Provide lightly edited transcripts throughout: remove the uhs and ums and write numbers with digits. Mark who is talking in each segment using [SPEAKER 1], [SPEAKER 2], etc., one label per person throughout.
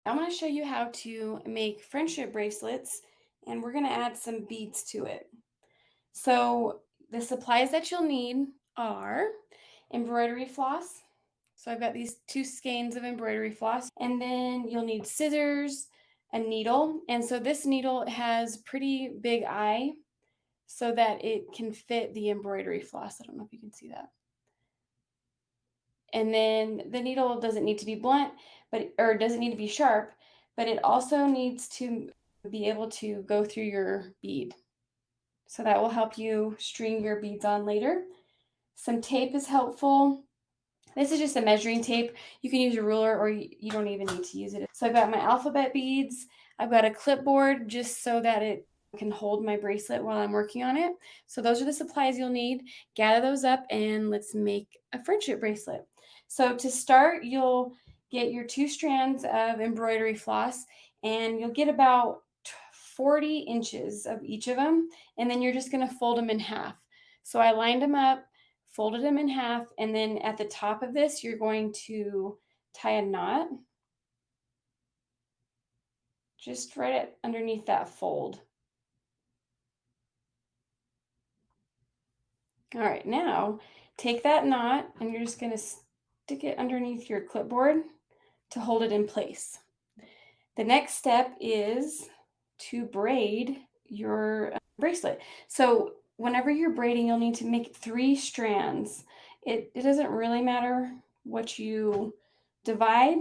[SPEAKER 1] I want to show you how to make friendship bracelets, and we're going to add some beads to it. So the supplies that you'll need are embroidery floss. So I've got these 2 skeins of embroidery floss, and then you'll need scissors, a needle. And so this needle has pretty big eye so that it can fit the embroidery floss. I don't know if you can see that. And then the needle doesn't need to be blunt, or doesn't need to be sharp, but it also needs to be able to go through your bead. So that will help you string your beads on later. Some tape is helpful. This is just a measuring tape. You can use a ruler or you don't even need to use it. So I've got my alphabet beads. I've got a clipboard just so that it can hold my bracelet while I'm working on it. So those are the supplies you'll need. Gather those up and let's make a friendship bracelet. So to start, you'll get your 2 strands of embroidery floss and you'll get about 40 inches of each of them. And then you're just going to fold them in half. So I lined them up, folded them in half, and then at the top of this, you're going to tie a knot just right underneath that fold. All right, now take that knot and you're just going to stick it underneath your clipboard to hold it in place. The next step is to braid your bracelet. So whenever you're braiding, you'll need to make 3 strands. It doesn't really matter what you divide.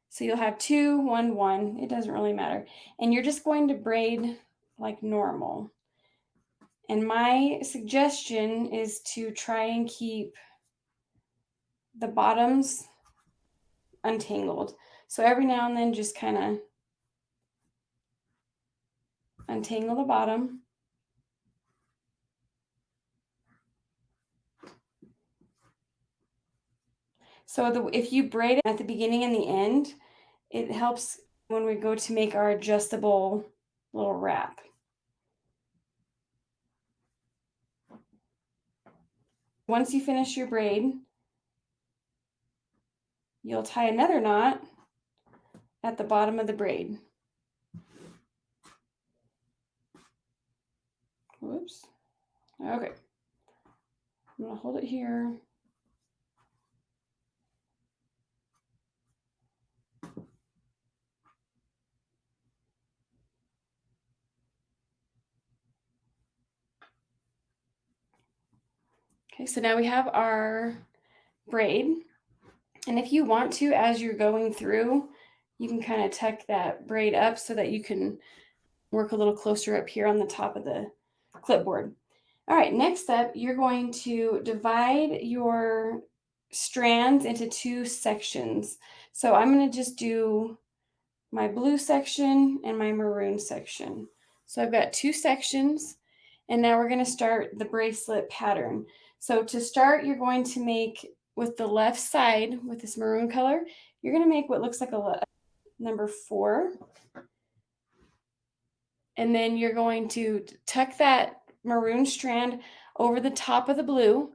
[SPEAKER 1] So you'll have 2, 1, 1. It doesn't really matter. And you're just going to braid like normal. And my suggestion is to try and keep the bottoms untangled. So every now and then just kind of untangle the bottom. So if you braid it at the beginning and the end, it helps when we go to make our adjustable little wrap. Once you finish your braid, you'll tie another knot at the bottom of the braid. Whoops. Okay. I'm going to hold it here. Okay, so now we have our braid. And if you want to, as you're going through, you can kind of tuck that braid up so that you can work a little closer up here on the top of the clipboard. All right, next up, you're going to divide your strands into 2 sections. So I'm going to just do my blue section and my maroon section. So I've got 2 sections, and now we're going to start the bracelet pattern. So to start, you're going to make, with the left side, with this maroon color, you're going to make what looks like a number 4. And then you're going to tuck that maroon strand over the top of the blue,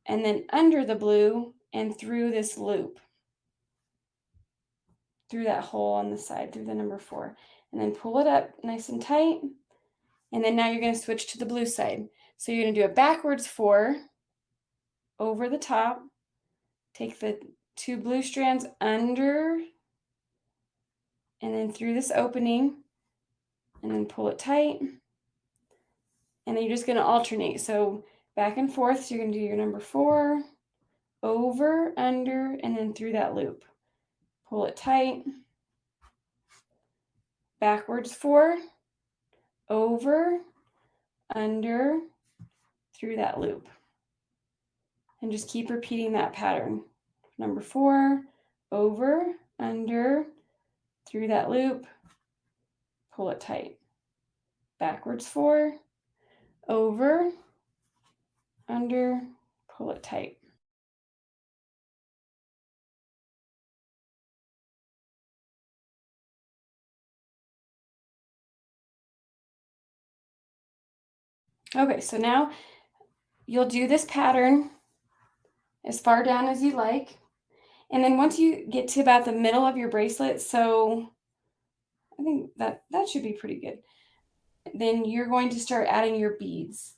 [SPEAKER 1] and then under the blue and through this loop, through that hole on the side, through the number 4. And then pull it up nice and tight. And then now you're going to switch to the blue side. So you're going to do a backwards 4 over the top, take the 2 blue strands under and then through this opening, and then pull it tight. And then you're just going to alternate. So back and forth. So you're going to do your number 4, over, under, and then through that loop. Pull it tight. Backwards 4, over, under, through that loop. And just keep repeating that pattern. Number 4, over, under, through that loop, pull it tight. Backwards 4, over, under, pull it tight. Okay, so now you'll do this pattern as far down as you like. And then once you get to about the middle of your bracelet, so I think that should be pretty good. Then you're going to start adding your beads.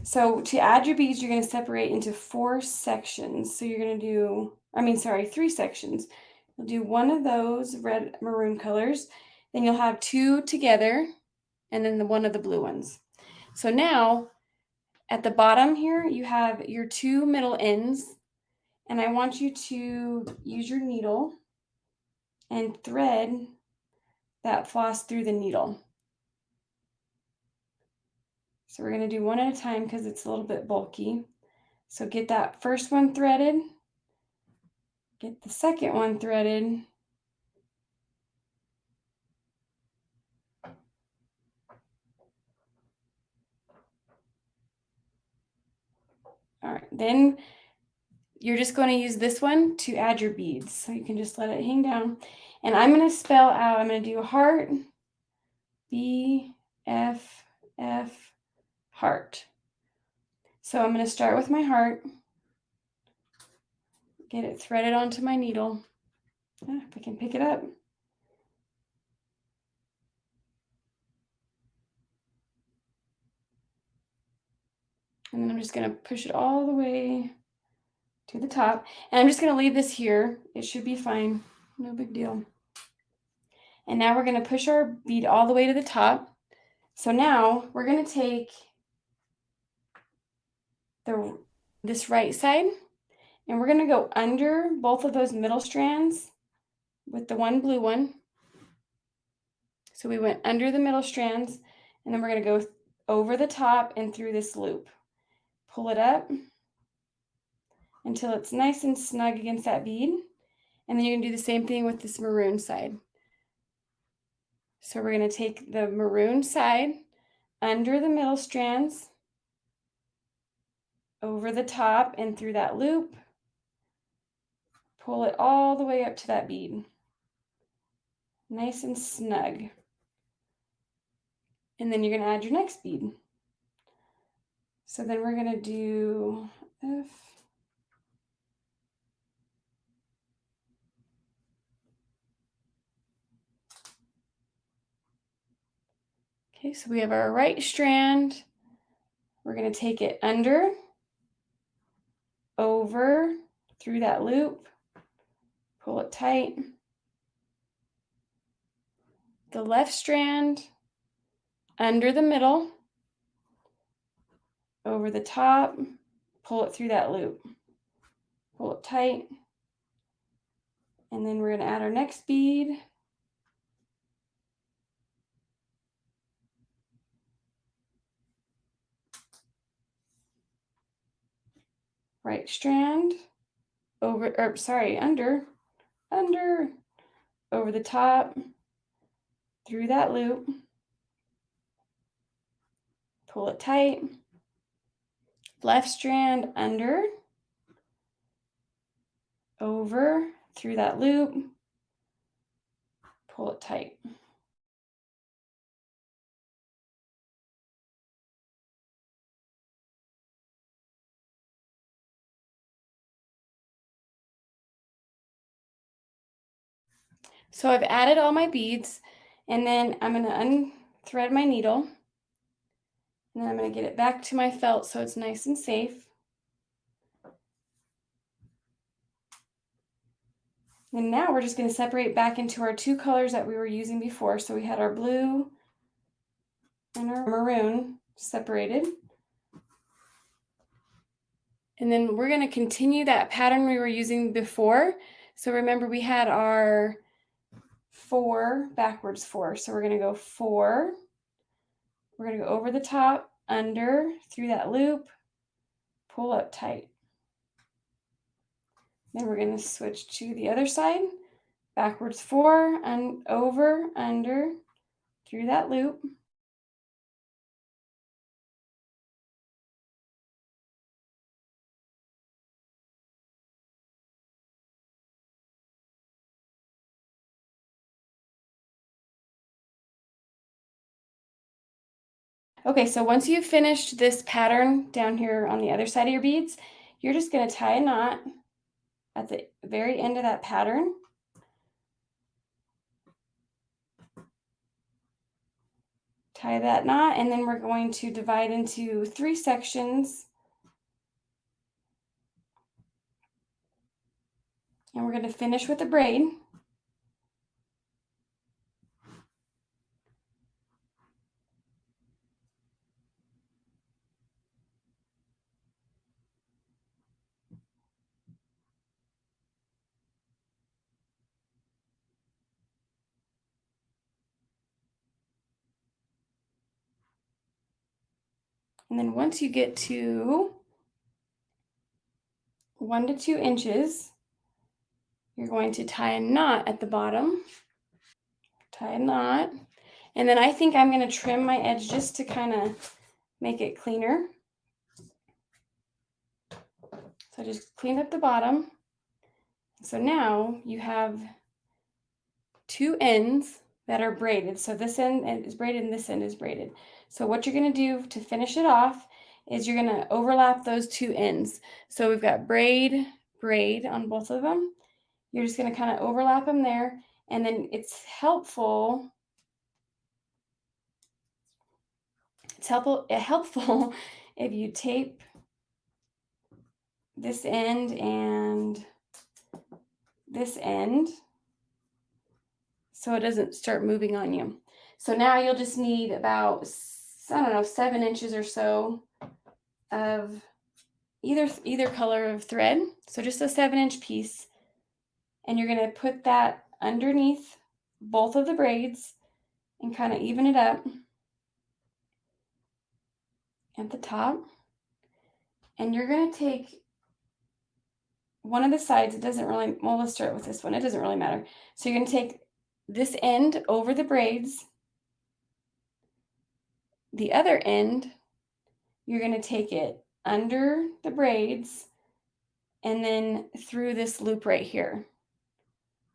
[SPEAKER 1] So to add your beads, you're going to separate into 4 sections. So you're going to do, I mean, sorry, 3 sections. You'll do one of those red maroon colors, then you'll have 2 together, and then one of the blue ones. So now at the bottom here, you have your 2 middle ends, and I want you to use your needle and thread that floss through the needle. So we're going to do one at a time because it's a little bit bulky. So get that first one threaded, get the second one threaded, all right, then you're just going to use this one to add your beads. So you can just let it hang down. And I'm going to spell out, I'm going to do heart, B, F, F, heart. So I'm going to start with my heart, get it threaded onto my needle. If I can pick it up. And then I'm just going to push it all the way to the top. And I'm just going to leave this here. It should be fine. No big deal. And now we're going to push our bead all the way to the top. So now we're going to take this right side, and we're going to go under both of those middle strands with the one blue one. So we went under the middle strands, and then we're going to go over the top and through this loop. Pull it up until it's nice and snug against that bead. And then you're going to do the same thing with this maroon side. So we're going to take the maroon side under the middle strands, over the top and through that loop. Pull it all the way up to that bead. Nice and snug. And then you're going to add your next bead. So then we're going to do F. Okay, so we have our right strand. We're going to take it under, over, through that loop, pull it tight. The left strand, under the middle, over the top, pull it through that loop, pull it tight. And then we're going to add our next bead. Right strand, over, or sorry, under, over the top, through that loop, pull it tight. Left strand, under, over, through that loop, pull it tight. So I've added all my beads, and then I'm going to unthread my needle, and then I'm going to get it back to my felt so it's nice and safe. And now we're just going to separate back into our 2 colors that we were using before. So we had our blue and our maroon separated. And then we're going to continue that pattern we were using before. So remember we had our 4, backwards 4. So we're going to go 4. We're going to go over the top, under, through that loop, pull up tight. Then we're going to switch to the other side, backwards 4, and over, under, through that loop. Okay, so once you've finished this pattern down here on the other side of your beads, you're just going to tie a knot at the very end of that pattern. Tie that knot, and then we're going to divide into 3 sections. And we're going to finish with a braid. And then once you get to 1 to 2 inches, you're going to tie a knot at the bottom. Tie a knot. And then I think I'm going to trim my edge just to kind of make it cleaner. So just clean up the bottom. So now you have 2 ends that are braided. So this end is braided and this end is braided. So what you're going to do to finish it off is you're going to overlap those 2 ends. So we've got braid, braid on both of them. You're just going to kind of overlap them there. And then it's helpful if you tape this end and this end so it doesn't start moving on you. So now you'll just need about, I don't know, 7 inches or so of either color of thread. So just a 7-inch piece. And you're going to put that underneath both of the braids and kind of even it up at the top. And you're going to take one of the sides. It doesn't really, well, let's start with this one. It doesn't really matter. So you're going to take this end over the braids. The other end, you're going to take it under the braids and then through this loop right here.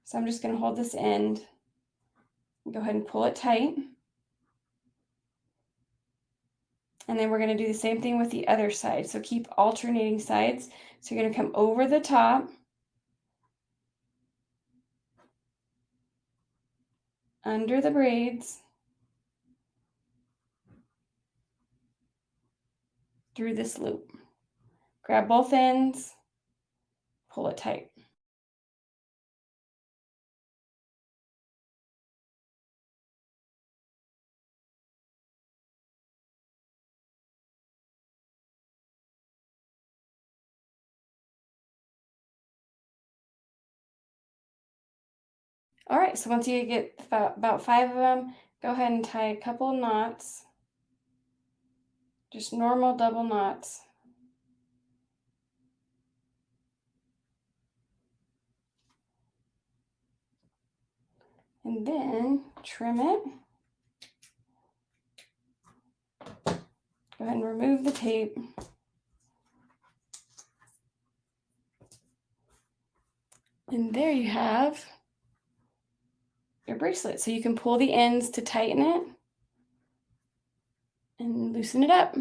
[SPEAKER 1] So I'm just going to hold this end and go ahead and pull it tight. And then we're going to do the same thing with the other side. So keep alternating sides. So you're going to come over the top, under the braids, through this loop. Grab both ends, pull it tight. All right, so once you get about 5 of them, go ahead and tie a couple of knots, just normal double knots. And then trim it. Go ahead and remove the tape. And there you have your bracelet. So you can pull the ends to tighten it and loosen it up.